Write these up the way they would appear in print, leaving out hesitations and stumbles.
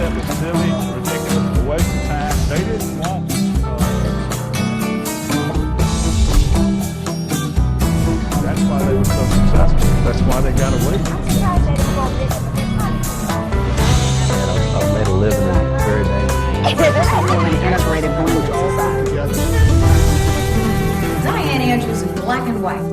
that was silly, ridiculous, a waste of time. They didn't want that's why they were so successful. That's why they got away. Made a living in very dangerous. This is really an integrated blue together. Dianne Andrews in black and white.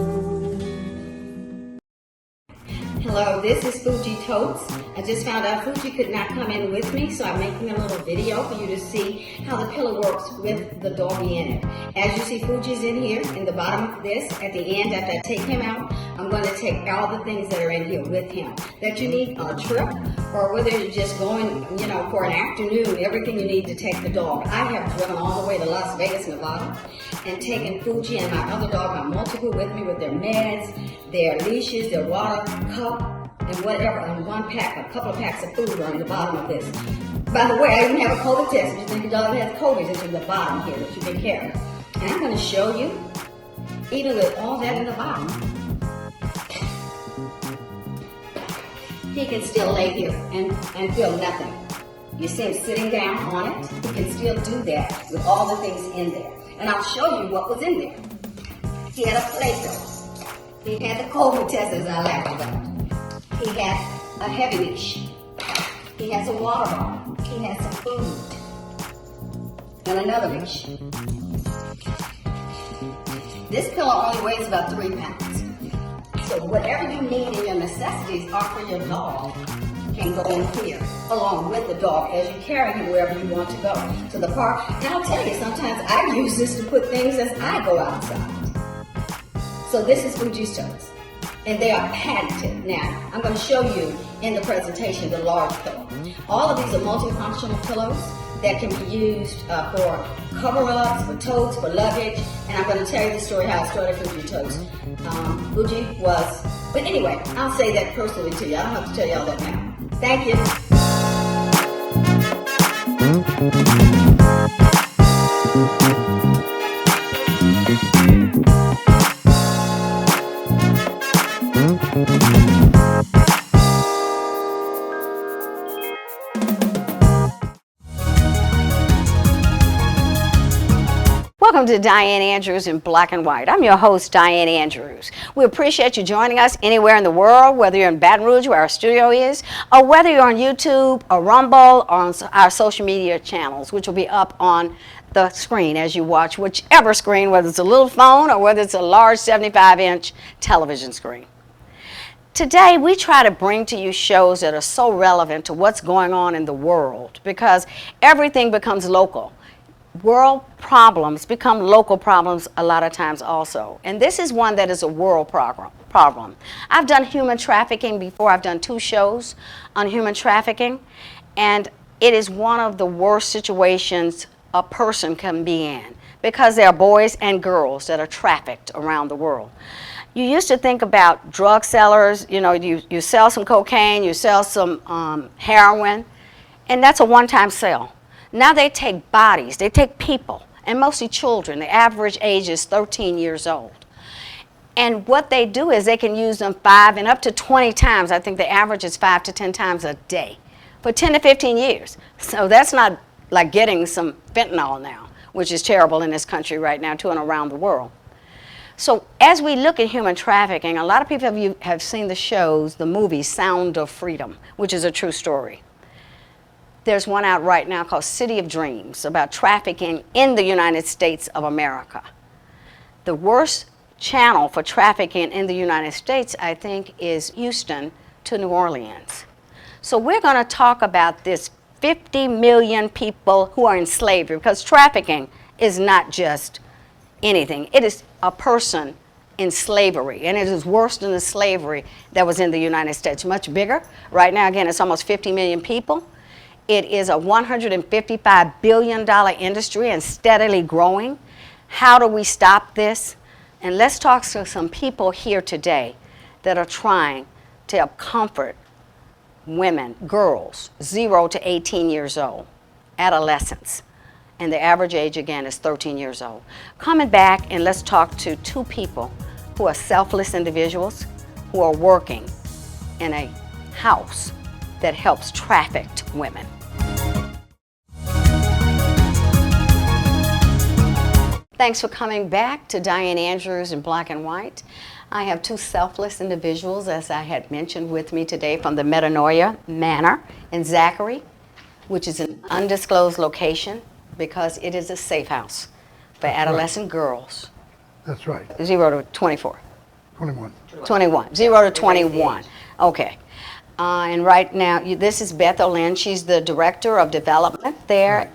Hello, this is Fuji Totes. I just found out Fuji could not come in with me, so I'm making a little video for you to see how the pillow works with the doggy in it. As you see, Fuji's in here in the bottom of this. At the end, after I take him out, I'm going to take all the things that are in here with him that you need on a trip, or whether you're just going, for an afternoon, everything you need to take the dog. I have driven all the way to Las Vegas, Nevada, and taken Fuji and my other dog on multiple with me with their meds, their leashes, their water, cup, and whatever, in one pack, a couple of packs of food are in the bottom of this. By the way, I even have a COVID test. If you think your dog has COVID, it's in the bottom here that you can carry. And I'm going to show you, even with all that in the bottom, he can still lay here and feel nothing. You see him sitting down on it? He can still do that with all the things in there. And I'll show you what was in there. He had a Play-Doh. He had the COVID test, as I laughed about. He has a heavy leash. He has a water bottle. He has some food. And another leash. This pillow only weighs about 3 pounds. So whatever you need in your necessities are for your dog can go in here, along with the dog as you carry him wherever you want to go. To the park. And I'll tell you, sometimes I use this to put things as I go outside. So this is Fuji's Totes. And they are patented. Now, I'm going to show you in the presentation the large pillow. All of these are multifunctional pillows that can be used for cover-ups, for totes, for luggage. And I'm going to tell you the story how I started Fuji Totes. Fuji was, but anyway, I'll say that personally to you. I don't have to tell you all that now. Thank you. Welcome to Dianne Andrews in black and white. I'm your host, Dianne Andrews. We appreciate you joining us anywhere in the world, whether you're in Baton Rouge, where our studio is, or whether you're on YouTube, or Rumble, or on our social media channels, which will be up on the screen as you watch whichever screen, whether it's a little phone or whether it's a large 75-inch television screen. Today, we try to bring to you shows that are so relevant to what's going on in the world, because everything becomes local. World problems become local problems a lot of times also. And this is one that is a world problem. I've done human trafficking before. I've done 2 shows on human trafficking. And it is one of the worst situations a person can be in, because there are boys and girls that are trafficked around the world. You used to think about drug sellers, you sell some cocaine, you sell some heroin, and that's a one-time sale. Now they take bodies, they take people, and mostly children. The average age is 13 years old. And what they do is they can use them 5 and up to 20 times. I think the average is 5 to 10 times a day for 10 to 15 years. So that's not like getting some fentanyl now, which is terrible in this country right now too and around the world. So as we look at human trafficking, a lot of people have seen the shows, the movie Sound of Freedom, which is a true story. There's one out right now called City of Dreams about trafficking in the United States of America. The worst channel for trafficking in the United States, I think, is Houston to New Orleans. So we're going to talk about this 50 million people who are in slavery, because trafficking is not just anything. It is a person in slavery, and it is worse than the slavery that was in the United States, much bigger. Right now, again, it's almost 50 million people. It is a $155 billion industry and steadily growing. How do we stop this? And let's talk to some people here today that are trying to help comfort women, girls, 0 to 18 years old, adolescents. And the average age, again, is 13 years old. Coming back, and let's talk to 2 people who are selfless individuals who are working in a house that helps trafficked women. Thanks for coming back to Dianne Andrews in Black and White. I have two selfless individuals, as I had mentioned, with me today from the Metanoia Manor in Zachary, which is an undisclosed location because it is a safe house for adolescent girls. That's right. 0 to 24. 21. 21. 0 to 21. Okay. And right now, this is Beth Olinde. She's the director of development there. Right.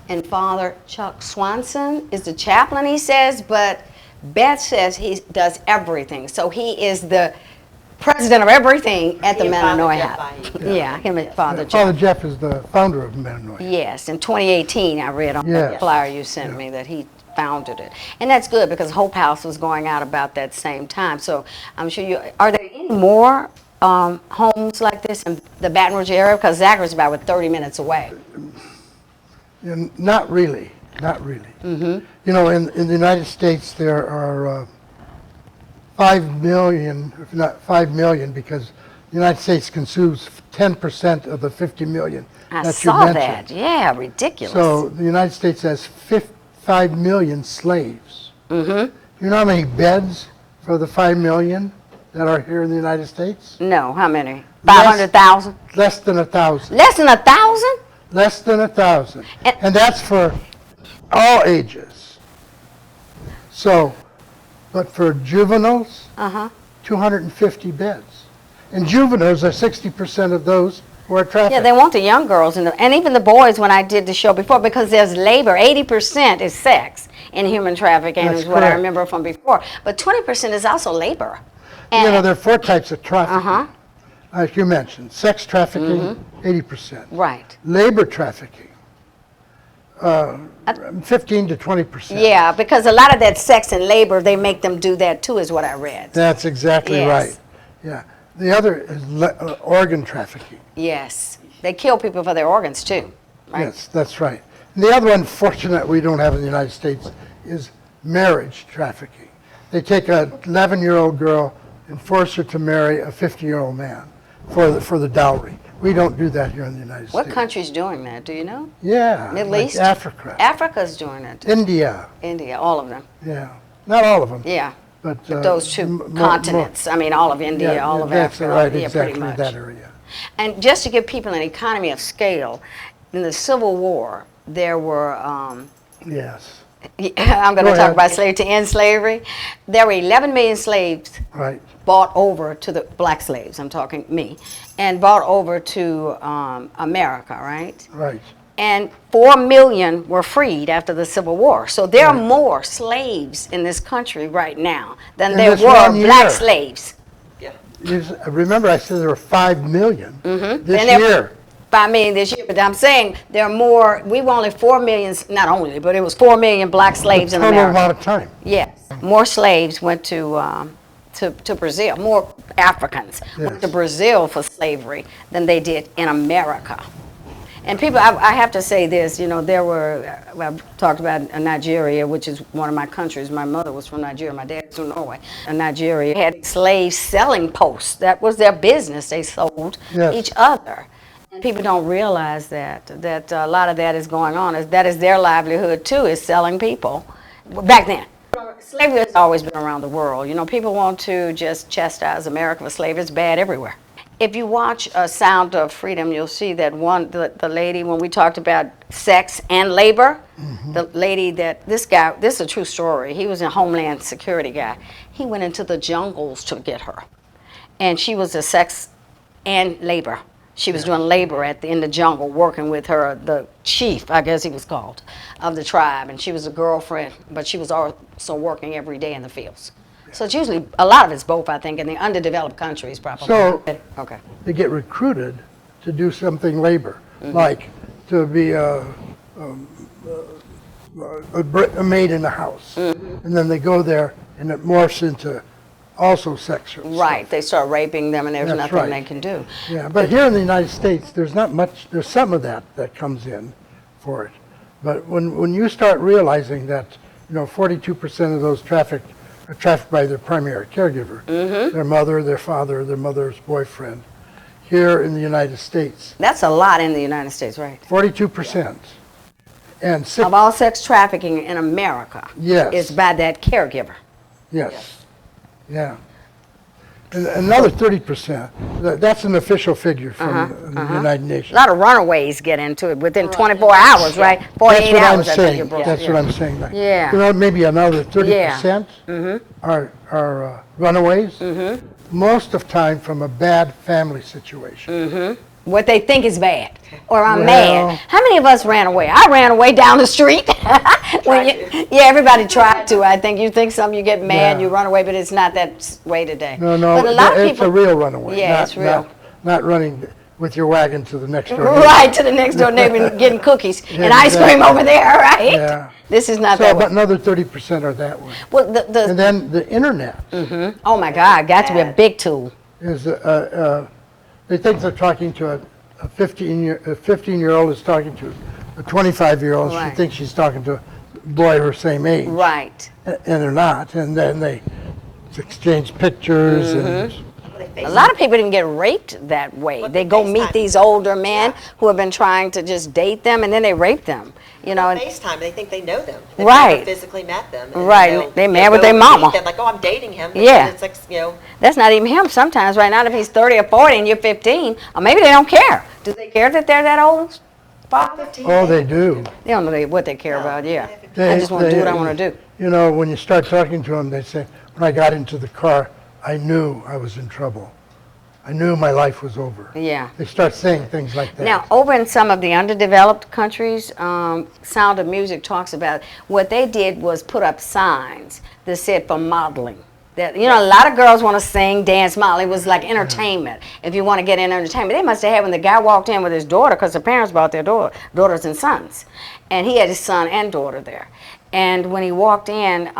And Father Chuck Swanson is the chaplain, he says, but Beth says he does everything. So he is the president of everything at the Metanoia house. Yeah, him and Father Jeff. Father Jeff is the founder of Metanoia. Yes, in 2018 I read on the Yes. flyer you sent me that he founded it. And that's good because Hope House was going out about that same time. So I'm sure are there any more homes like this in the Baton Rouge area? Because Zachary's about 30 minutes away. Yeah, not really, not really. Mm-hmm. You know, in the United States there are 5 million, if not 5 million, because the United States consumes 10% of the 50 million I that saw you mentioned. that. Yeah, ridiculous. So the United States has 5 million slaves. Mm-hmm. You know how many beds for the 5 million that are here in the United States? No, how many? 500,000? Less than 1,000. Less than 1,000? Less than 1,000. And- And that's for all ages. So, but for juveniles, 250 beds. And juveniles are 60% of those who are trafficked. Yeah, they want the young girls and even the boys when I did the show before because there's labor. 80% is sex in human trafficking That's is what I correct. remember from before. But 20% is also labor. You know, And- there are 4 types of trafficking. Like you mentioned, sex trafficking, 80%. Right. Labor trafficking, 15 to 20%. Yeah, because a lot of that sex and labor, they make them do that too, is what I read. That's exactly Yes. right. Yeah. The other is organ trafficking. Yes. They kill people for their organs too. Right? Yes, that's right. And the other one, fortunate we don't have in the United States, is marriage trafficking. They take a 11-year-old girl and force her to marry a 50-year-old man for the dowry. We don't do that here in the United What States. country's doing that? Do you know? Yeah. Middle like East? Africa. Africa's doing it. India. India, all of them. Yeah. Not all of them. Yeah. But Those two more- continents. I mean, all of India, all of that's Africa. right, yeah, exactly, pretty much. that area. And just to give people an economy of scale, in the Civil War, there were, Yes, I'm going to Go talk ahead. about slavery to end slavery. There were 11 million slaves right. bought over to the black slaves, I'm talking me, and bought over to America, right? Right. And 4 million were freed after the Civil War. So there are more slaves in this country right now than In there this were one black year. slaves. Remember I said there were 5 million And this there- year. 5 million this year, but I'm saying there are more. We were only 4 million, not only, but it was 4 million black slaves in Total America. amount of time. Yes, more slaves went to Brazil. More Africans went Yes. to Brazil for slavery than they did in America. And people, I have to say this, you know, there were, I've talked about Nigeria, which is one of my countries. My mother was from Nigeria, my dad was from Norway. And Nigeria had slave selling posts. That was their business. They sold Yes. each other. And people don't realize that a lot of that is going on. That is their livelihood too, is selling people. Back then. Slavery has always been around the world. You know, people want to just chastise America for slavery. It's bad everywhere. If you watch Sound of Freedom, you'll see that the lady, when we talked about sex and labor, the lady this is a true story. He was a Homeland Security guy. He went into the jungles to get her. And she was a sex and labor. She was doing labor in the jungle, working with her, the chief, I guess he was called, of the tribe. And she was a girlfriend, but she was also working every day in the fields. So it's usually, a lot of it's both, I think, in the underdeveloped countries probably. So Okay. they get recruited to do something labor, like to be a maid in the house. And then they go there and it morphs into also sexual Right, stuff. they start raping them and there's That's nothing right. they can do. Yeah, but here in the United States, there's not much, there's some of that comes in for it. But when you start realizing that, you know, 42% of those trafficked are trafficked by their primary caregiver, their mother, their father, their mother's boyfriend, here in the United States, That's a lot in the United States, right? 42%. And six, Of all sex trafficking in America, Yes. is by that caregiver. yes, yeah. And another 30%, that's an official figure from the United A Nations. lot of runaways get into it within 24 hours, right? 48 That's what I'm hours, I think you saying, brought. that's what I'm saying. Like, Yeah. You know, maybe another 30% are runaways. Most of time from a bad family situation. What they think is bad, or I'm Well- mad. How many of us ran away? I ran away down the street. Yeah, everybody tried to. I think you think something, you get mad, Yeah. you run away, but it's not that way today. No, no, But a lot of it's people, a real runaway. Yeah, not, it's real. Not running with your wagon to the next door. Right, to the next door neighbor and getting cookies Yeah, and ice cream exactly. over there, right? Yeah. This is not So, that but way. another 30% are that way. Well, And then the internet oh my God, got to be a big tool. is, they think they're talking to a 15-year-old is talking to a 25-year-old. Right. She thinks she's talking to a boy her same age. Right. And they're not. And then they exchange pictures and A lot of people even get raped that way. They go meet these older men who have been trying to just date them, and then they rape them. You know, and- FaceTime, they think they know them. They've Right. never physically met them. And Right. they'll- They they'll mad with go their meet mama. them, like, oh, I'm dating him. But Yeah. It's like, you know, that's not even him sometimes, right? Not if he's 30 or 40 and you're 15. Or maybe they don't care. Do they care that they're that old? Father? oh, they do. They don't know what they care about, yeah. I They- just want to do what I want to do. You know, when you start talking to them, they say, when I got into the car, I knew I was in trouble. I knew my life was over. Yeah. They start saying things like that. Now, over in some of the underdeveloped countries, Sound of Music talks about what they did was put up signs that said for modeling. That, you know, a lot of girls want to sing, dance, model. It was like entertainment. If you want to get in entertainment, they must have had when the guy walked in with his daughter, because the parents brought their daughters and sons, and he had his son and daughter there. And when he walked in,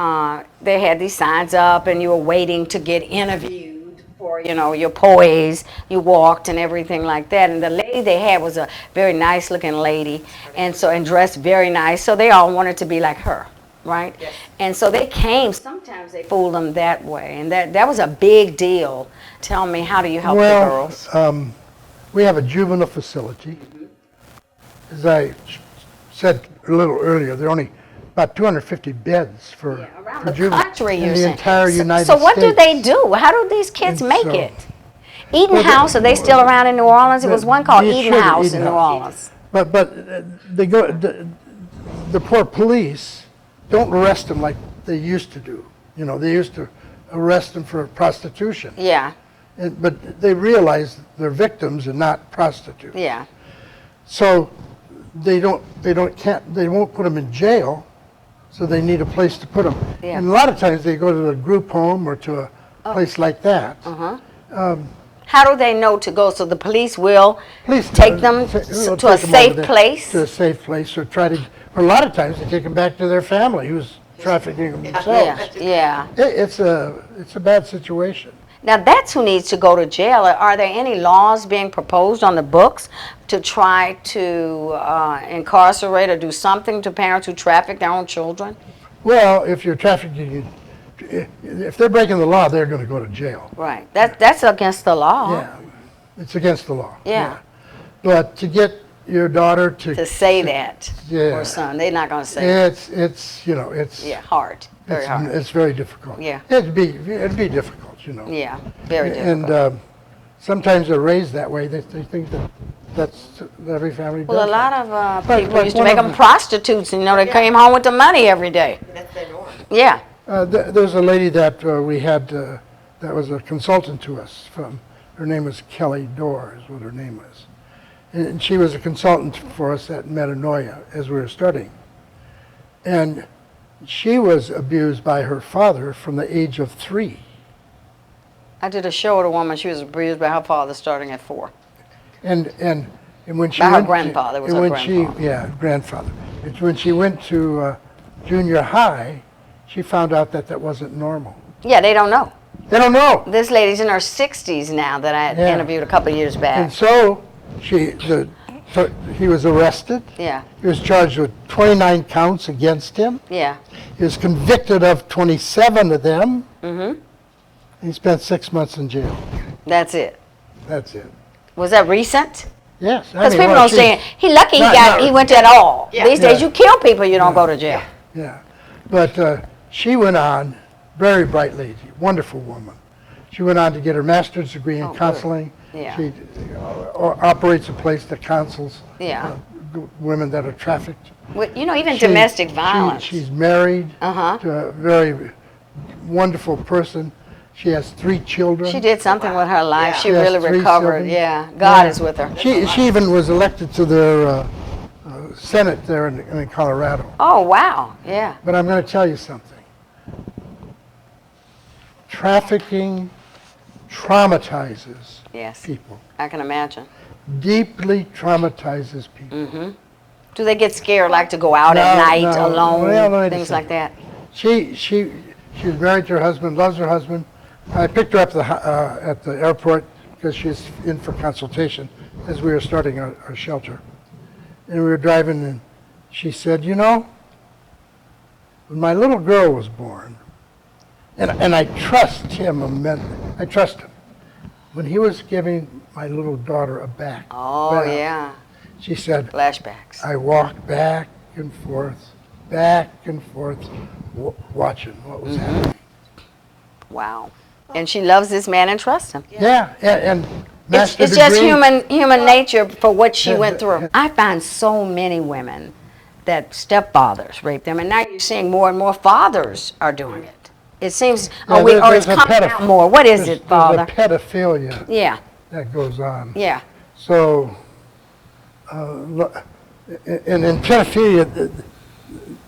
they had these signs up, and you were waiting to get interviewed for, you know, your poise. You walked and everything like that. And the lady they had was a very nice-looking lady, and dressed very nice. So they all wanted to be like her. Right? Yes. And so they came, sometimes they fooled them that way, and that was a big deal. Tell me, how do you help the girls? We have a juvenile facility. As I said a little earlier, there are only about 250 beds for, Around for the juveniles country, in you're the saying. entire United So States. what do they do? How do these kids And make so- it? Eden Well, House, are they still around in New Orleans? It was one called Yeah, Eden sure, House Eden in New House. Orleans. But they go. The poor police don't arrest them like they used to do. You know, they used to arrest them for prostitution. Yeah, But they realize they're victims and not prostitutes. yeah. So they won't put them in jail. So they need a place to put them. Yeah. And a lot of times they go to a group home or to a place like that. How do they know to go? So the police will Police take them they'll to take a them over safe there place? To a safe place, or or a lot of times they take them back to their family who's trafficking them themselves. Yeah. It's a bad situation. Now that's who needs to go to jail. Are there any laws being proposed on the books to try to incarcerate or do something to parents who traffic their own children? Well, if you're trafficking, if they're breaking the law, they're going to go to jail. Right. That's against the law. Yeah, it's against the law. Yeah. But to get your daughter To say that, Yeah. or son, they're not going to say it. it's Yeah, hard. Very hard. It's very difficult. Yeah. It'd be difficult, you know. Yeah, very difficult. And sometimes they're raised that way. They think that's every family does. Well, a lot that. of But people like used to one make of them the- prostitutes, and, you know, they came home with the money every day. that's their norm. Yeah. There's a lady that we had that was a consultant to us. Her name was Kelly Dorr, is what her name was. And she was a consultant for us at Metanoia as we were studying. And she was abused by her father from the age of 3. I did a show with a woman. She was abused by her father starting at 4. And when she By her went grandfather, it was and her when grandfather. grandfather. It's when she went to junior high, she found out that wasn't normal. Yeah, they don't know. They don't know. This lady's in her 60s now that I Yeah. interviewed a couple of years back. And so he was arrested. Yeah, He was charged with 29 counts against him. yeah. He was convicted of 27 of them. Mm-hmm. He spent 6 months in jail. That's it. That's it. Was that recent? Yes. Because people don't say, he lucky he went to it all. Yeah. These days, you kill people, you don't go to jail. Yeah. But she went on, very bright lady, wonderful woman. She went on to get her master's degree in counseling. Yeah. She operates a place that counsels Yeah. women that are trafficked. Well, you know, even domestic violence. She's married Uh-huh. to a very wonderful person. She has 3 children. She did something with her life. Yeah. She She has really 3 recovered. children. Yeah. God is with her. She even was elected to their Senate there in Colorado. Oh, wow. Yeah. But I'm going to tell you something. Trafficking traumatizes Yes. people, I can imagine. deeply traumatizes people. Mm-hmm. Do they get scared, like to go out at No, night no. alone, Well, let me things just like that? She was married to her husband, loves her husband. I picked her up at the airport because she's in for consultation as we were starting our shelter. And we were driving, and she said, you know, when my little girl was born, and I trust him immensely. I trust him. When he was giving my little daughter a bath, Oh, yeah. she said, Flashbacks. I walked back and forth, watching what was happening. Wow. And she loves this man and trusts him. Yeah, and It's master's just degree. human nature for what she Yeah, went through. I find so many women that stepfathers rape them, and now you're seeing more and more fathers are doing it. It seems, Yeah, or it's there's a coming out more. What is it, Father? There's a pedophilia Yeah, that goes on. yeah. So, and in pedophilia,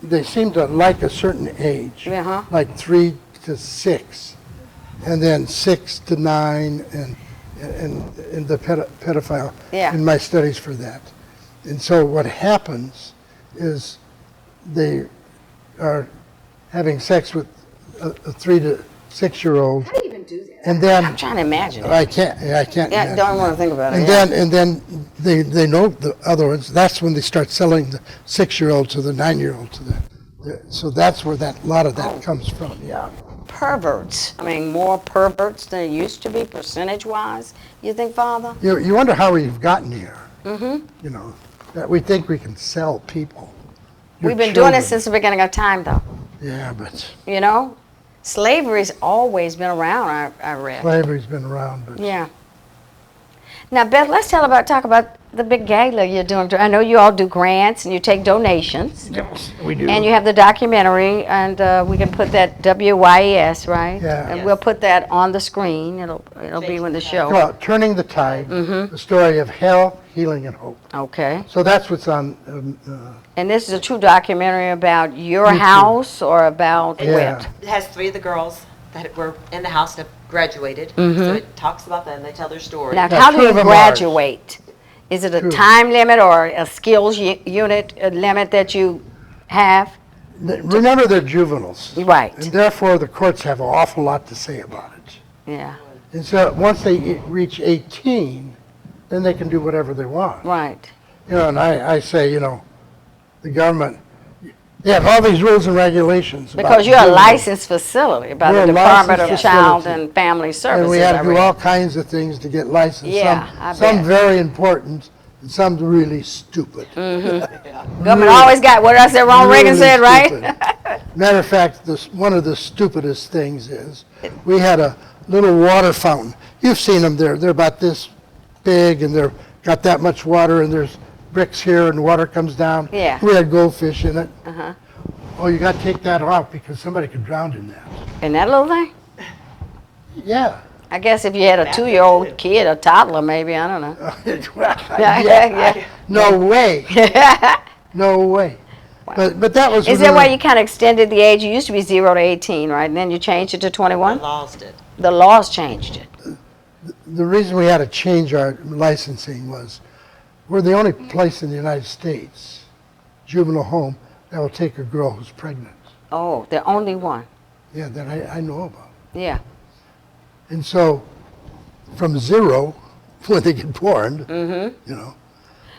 they seem to like a certain age, Uh-huh. like 3 to 6, and then 6 to 9, and the pedophile. Yeah. In my studies for that, and so what happens is they are having sex with a 3 to 6-year-old, and then I'm trying to imagine it. I can't. Yeah, I can't. Yeah, imagine don't want that. to think about it. And then they know the other ones. That's when they start selling the 6-year-old to the 9-year-old to so that's where a lot of that comes from. Yeah. Perverts. I mean, more perverts than it used to be, percentage-wise. You think, Father? You wonder how we've gotten here. Mm-hmm. You know, that we think we can sell people. Your We've been doing it children. since the beginning of time, though. Yeah, but You know, slavery's always been around. I read. slavery's been around. But Yeah. Now, Beth, let's talk about the big gala you're doing. I know you all do grants and you take donations. yes, we do. And you have the documentary, and we can put that WYES, right? Yeah. And Yes. we'll put that on the screen. It'll be when the show. Well, Turning the Tide, Mm-hmm. the story of hell, healing, and hope. Okay. So that's what's on. And this is a true documentary about your YouTube. house or about Yeah. what? It has 3 of the girls that were in the house that have graduated. Mm-hmm. So it talks about them. They tell their story. Now, Yeah, how 2 do you of them are. graduate? Is it a Two. time limit or a skills unit limit that you have? Remember, they're juveniles. Right. And therefore, the courts have an awful lot to say about it. Yeah. And so once they reach 18, then they can do whatever they want. Right. You know, and I say, you know, the government, they have all these rules and regulations. about Because you're a juveniles. licensed facility by We're the a Department of licensed Child facility. and Family Services. And we have I to do read. all kinds of things to get licensed. Yeah, I Some bet. very important, and some really stupid. Government always got what I said. Ronald Reagan Really said, right? stupid. Matter of fact, one of the stupidest things is we had a little water fountain. You've seen them. They're about this big, and they're got that much water, and there's bricks here, and water comes down. Yeah. We had goldfish in it. Uh-huh. Oh, you got to take that off because somebody could drown in that. And that little thing? Yeah. I guess if you had a 2-year-old kid, a toddler, maybe, I don't know. yeah. No way. No way. But that was. Is that why you kind of extended the age? You used to be 0 to 18, right? And then you changed it to 21? The laws did. The laws changed it. The reason we had to change our licensing was we're the only place in the United States, juvenile home, that will take a girl who's pregnant. Oh, the only one. Yeah, that I know about. Yeah. And so, from 0, when they get born, Mm-hmm. you know,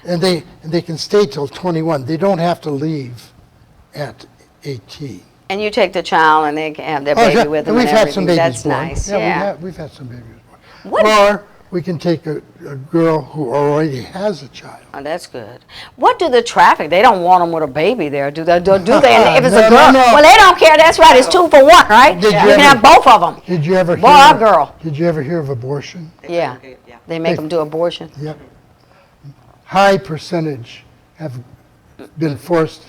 and they can stay till 21. They don't have to leave at 18. And you take the child and they can have their Oh, baby yeah, with and them we've and had some everything. babies That's born. nice. Yeah, Yeah. we've had some babies born. What- we can take a girl who already has a child. Oh, that's good. What do the traffic? They don't want them with a baby there, do they? Do they? If it's No, a girl, no, no. well, they don't care. That's right. It's 2 for 1, right? Did You you can ever- have both of them. Did you ever Boy hear? or girl. Did you ever hear of abortion? Yeah. Yeah. They make them do abortion. Yep. High percentage have been forced,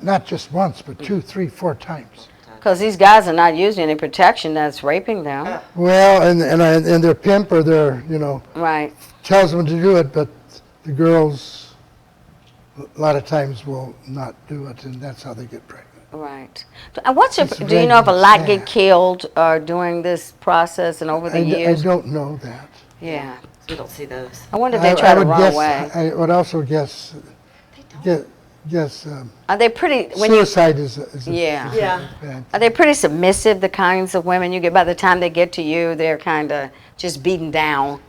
not just once, but 2, 3, 4 times. Because these guys are not using any protection that's raping them. Well, and their pimp or their, Right. tells them to do it, but the girls a lot of times will not do it, and that's how they get pregnant. Right. What's your, It's do you know if a very lot sad. get killed during this process and over the I years? don't know that. Yeah. We don't see those. I wonder if they try to would run guess, away. I would also guess, guess Are they pretty, when you, suicide is a Yeah. Yeah. bad. are they pretty submissive, the kinds of women you get? By the time they get to you, they're kind of just beaten down.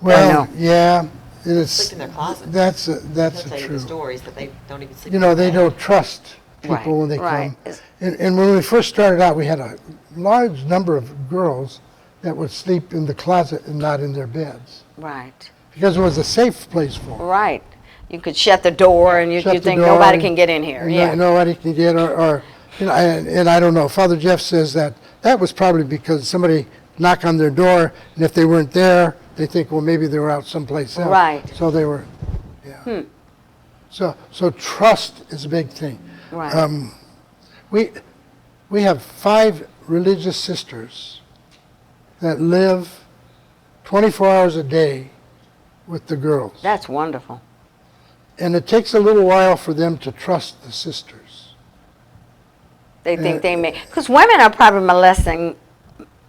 Well, no. yeah, it's, Sleep in their closets. that's They'll tell you true. the stories, but they don't even sleep. You in know, their they bed. don't trust Right, people when they right. come. And when we first started out, we had a large number of girls that would sleep in the closet and not in their beds, Right. because it was a safe place for them. Right. You could shut the door and you Shut the think door nobody and- can get in here. And Yeah. nobody can get, or and I don't know. Father Jeff says that was probably because somebody knocked on their door, and if they weren't there, they think, well, maybe they were out someplace else. Right. So they were, yeah. So trust is a big thing. Right. We have 5 religious sisters that live 24 hours a day with the girls. That's wonderful. And it takes a little while for them to trust the sisters. They think they may, because women are probably molesting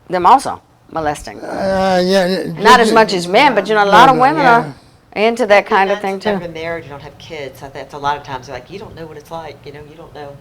them also, molesting. Yeah. Not as much as men, but a lot of women are into that kind of thing If you've too. never been married, you don't have kids. So that's a lot of times they're like, you don't know what it's like. You don't know.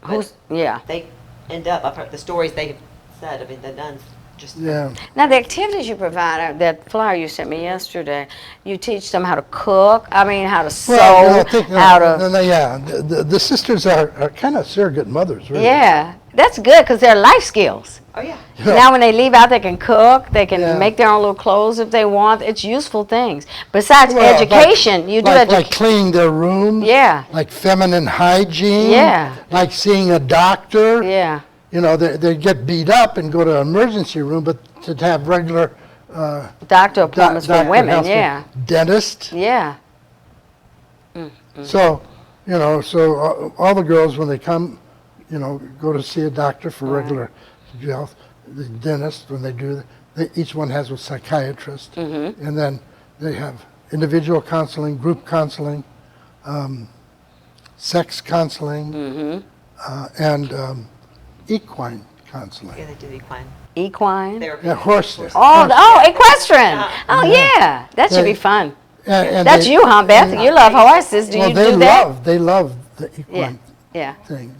But Yeah. they end up. I've heard the stories they have said. I mean, the nuns just. Yeah. Now, the activities you provide, that flyer you sent me yesterday, you teach them how to cook, how to sew, how to... Yeah, the sisters are kind of surrogate mothers, really. Yeah, that's good because they're life skills. Oh yeah. Now when they leave out, they can cook, they can Yeah. make their own little clothes if they want. It's useful things. Besides Well, education, you do like education. cleaning their rooms. Yeah. Like feminine hygiene. Yeah. Like seeing a doctor. Yeah, They get beat up and go to an emergency room, but to have regular doctor appointments for doctor, women, health care, yeah. dentist. Yeah, So, all the girls, when they come, go to see a doctor for regular health, the dentist, when they do, each one has a psychiatrist. And then they have individual counseling, group counseling, sex counseling, and equine counseling. Yeah, they do equine equine. therapy. Yeah, horse. Equestrian. Oh, yeah, that should be fun. And That's you, huh, Beth? You love horses. Do Well, you do that? they love the Yeah, equine yeah. thing.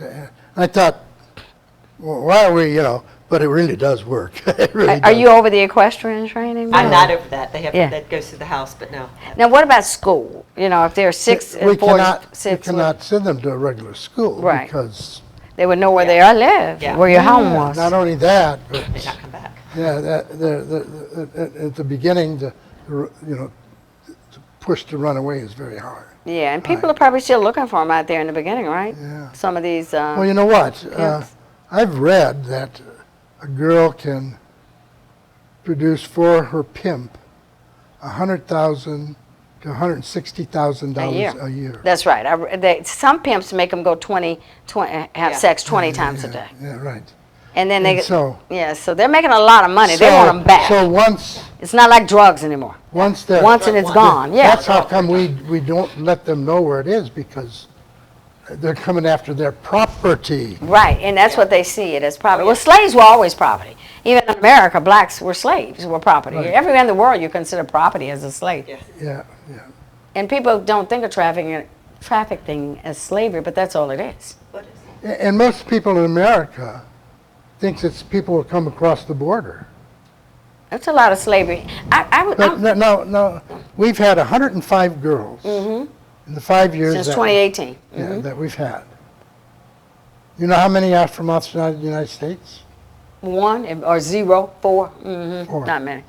I thought, well, why are we, but it really does work. It really Are does. you over the equestrian training? I'm not over that. They have Yeah. that goes through the house, but no. Now, what about school? If they're 6 we and 4, cannot, 6, we cannot send them to a regular school Right. because they would know where they are live, Yeah. where your home was. not only that, but They not come back. at the beginning, to push to run away is very hard. Yeah, and people are probably still looking for them out there in the beginning, right? Yeah. Some of these. Well, you know what? Pimps. I've read that a girl can produce for her pimp $100,000 to $160,000 a year. That's right. Some pimps make them go 20 have sex 20 times a day. Yeah, right. And then they, And so so they're making a lot of money. They want them back. So once It's not like drugs anymore. they're Once and it's gone. Yeah. That's how come we don't let them know where it is, because they're coming after their property. Right, and that's what they see it as property. Well, slaves were always property. Even in America, blacks were slaves, were property. Right. Everywhere in the world, you consider property as a slave. Yeah. Yeah. And people don't think of trafficking as slavery, but that's all it is. What is it? And most people in America thinks it's people who come across the border. That's a lot of slavery. But no, we've had 105 girls in the 5 years Since that, 2018. that we've had. You know how many are from outside the United States? 1 or 0, 4. 4. Not many.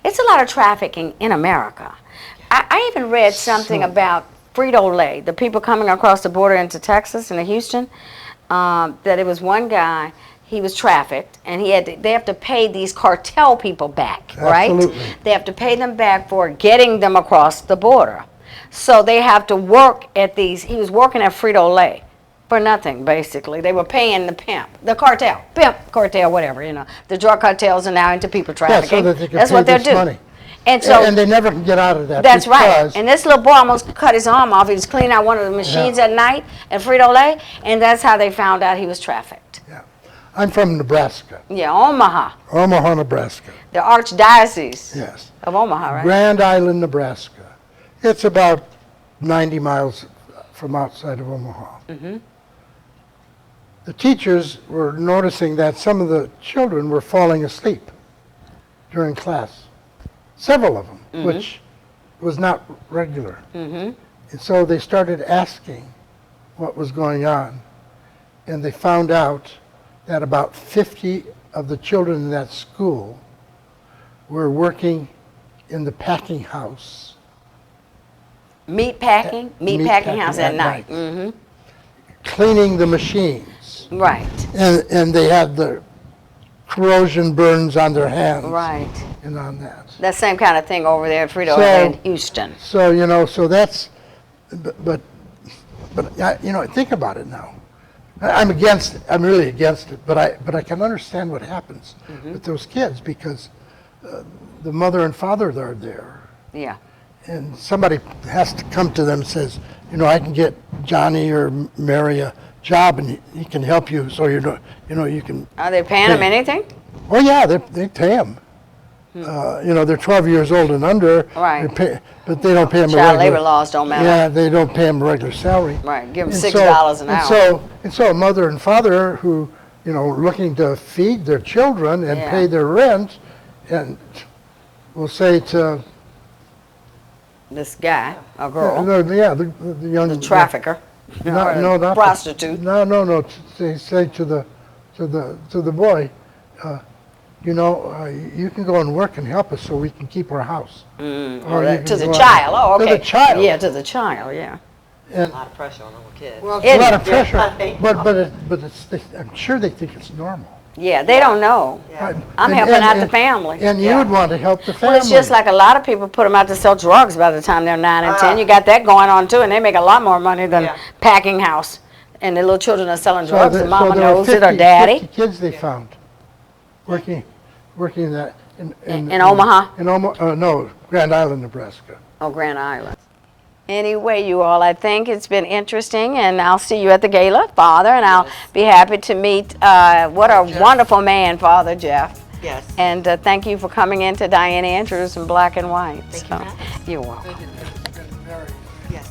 It's a lot of trafficking in America. I even read something about Frito-Lay, the people coming across the border into Texas, into Houston, that it was one guy, he was trafficked, and they have to pay these cartel people back, right? Absolutely. They have to pay them back for getting them across the border. So they have to work at these, he was working at Frito-Lay for nothing, basically. They were paying the cartel, whatever, you know. The drug cartels are now into people trafficking. Yeah, so that they can That's pay what they're this doing. money. And so And they never can get out of that. that's right. because- And this little boy almost cut his arm off. He was cleaning out one of the machines at night at Frito-Lay, and that's how they found out he was trafficked. Yeah. I'm from Nebraska, Yeah, Omaha, Omaha, Nebraska. the archdiocese Yes. of Omaha, right? Grand Island, Nebraska. It's about 90 miles from outside of Omaha. Mm-hmm. The teachers were noticing that some of the children were falling asleep during class. Several of them, Mm-hmm. which was not regular. Mm-hmm. And so they started asking what was going on. And they found out that about 50 of the children in that school were working in the packing house. Meat packing house at night. Mm-hmm. Cleaning the machines. Right, And they had the corrosion burns on their hands. right. And on that. That same kind of thing over there at Frito-Lay in Houston. So, you know, so that's, but you know, think about it now. I'm against it. I'm really against it. But I can understand what happens with those kids because the mother and father are there. Yeah. And somebody has to come to them and says, you know, I can get Johnny or Mary a job and he can help you so you know, you can. Are they paying them anything? Oh yeah, they pay them. You know, they're 12 years old and under. Right. But they don't pay them a Child regular. labor laws don't matter. Yeah, they don't pay them a regular salary. Right, give them And $6 an hour. And so a mother and father who, you know, looking to feed their children and Yeah. pay their rent, and will say to This guy, a girl, the young the trafficker, or no, the not prostitute. No. They say to the boy, you know, you can go and work and help us so we can keep our house. Or you can To the go out- child. Oh, okay. To the child. Yeah, to the child. Yeah. And A lot of pressure on little kids. well, it's Isn't a lot it? of pressure, Yeah. but I'm sure they think it's normal. Yeah, they don't know. Right. I'm And- helping and- out the and- family. And you would want to help the family. Well, it's just like a lot of people put them out to sell drugs by the time they're 9 and 10. You got that going on too, and they make a lot more money than Yeah. packing house. And the little children are selling So drugs, there- and mama so there were knows it or 50 daddy. 50 kids they found working that In Omaha? In Omaha, no, Grand Island, Nebraska. Oh, Grand Island. Anyway, you all, I think it's been interesting, and I'll see you at the gala, Father, and I'll be happy to meet what a wonderful man, Father Jeff. Yes. And thank you for coming in to Dianne Andrews in Black and White. Thank you for having us. You're welcome. Yes.